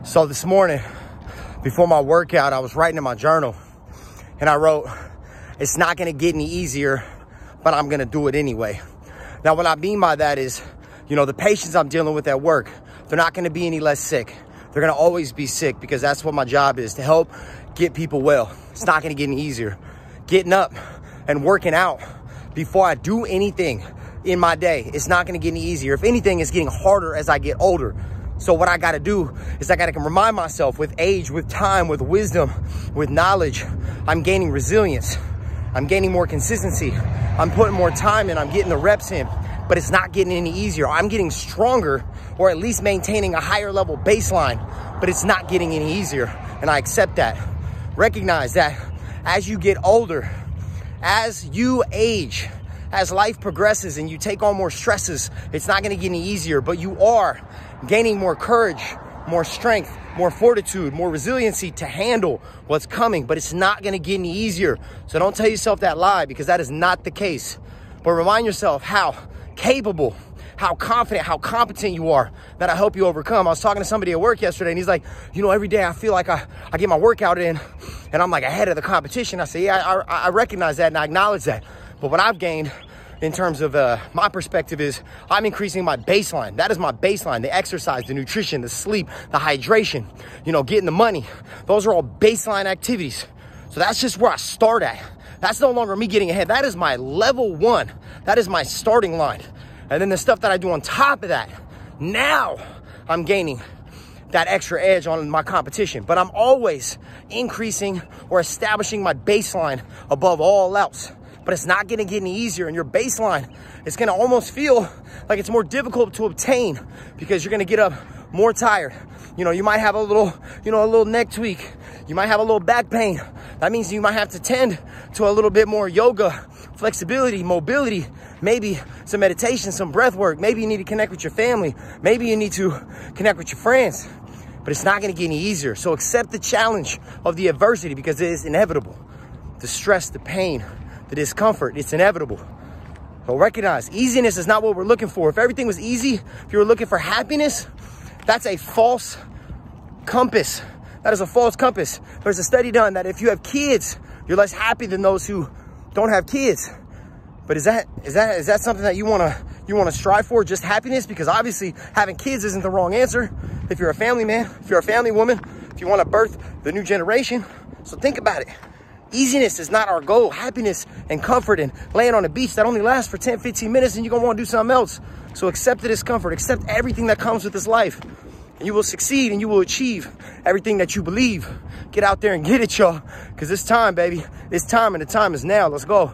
So this morning, before my workout, I was writing in my journal and I wrote, it's not gonna get any easier, but I'm gonna do it anyway. Now, what I mean by that is, you know, the patients I'm dealing with at work, they're not gonna be any less sick. They're gonna always be sick because that's what my job is, to help get people well. It's not gonna get any easier. Getting up and working out before I do anything in my day, it's not gonna get any easier. If anything, it's getting harder as I get older. So what I gotta do is I gotta remind myself, with age, with time, with wisdom, with knowledge, I'm gaining resilience. I'm gaining more consistency. I'm putting more time in, I'm getting the reps in, but it's not getting any easier. I'm getting stronger, or at least maintaining a higher level baseline, but it's not getting any easier. And I accept that. Recognize that as you get older, as you age, as life progresses and you take on more stresses, it's not gonna get any easier, but you are gaining more courage, more strength, more fortitude, more resiliency to handle what's coming, but it's not gonna get any easier. So don't tell yourself that lie, because that is not the case. But remind yourself how capable, how confident, how competent you are, that I help you overcome. I was talking to somebody at work yesterday and he's like, you know, every day I feel like I get my workout in and I'm like ahead of the competition. I say, yeah, I recognize that and I acknowledge that. But what I've gained in terms of my perspective is I'm increasing my baseline. That is my baseline. The exercise, the nutrition, the sleep, the hydration, you know, getting the money. Those are all baseline activities. So that's just where I start at. That's no longer me getting ahead. That is my level one. That is my starting line. And then the stuff that I do on top of that, now I'm gaining that extra edge on my competition. But I'm always increasing or establishing my baseline above all else. But it's not gonna get any easier, and your baseline, it's gonna almost feel like it's more difficult to obtain because you're gonna get up more tired. You know, you might have a little neck tweak. You might have a little back pain. That means you might have to tend to a little bit more yoga, flexibility, mobility, maybe some meditation, some breath work. Maybe you need to connect with your family. Maybe you need to connect with your friends, but it's not gonna get any easier. So accept the challenge of the adversity, because it is inevitable. The stress, the pain, the discomfort, it's inevitable. So recognize, easiness is not what we're looking for. If everything was easy, if you were looking for happiness, that's a false compass. That is a false compass. There's a study done that if you have kids, you're less happy than those who don't have kids. But is that something that you wanna strive for, just happiness? Because obviously having kids isn't the wrong answer. If you're a family man, if you're a family woman, if you wanna birth the new generation. So think about it. Easiness is not our goal. Happiness and comfort and laying on a beach that only lasts for 10, 15 minutes and you're gonna wanna do something else. So accept the discomfort, accept everything that comes with this life, and you will succeed and you will achieve everything that you believe. Get out there and get it, y'all, because it's time, baby. It's time, and the time is now. Let's go.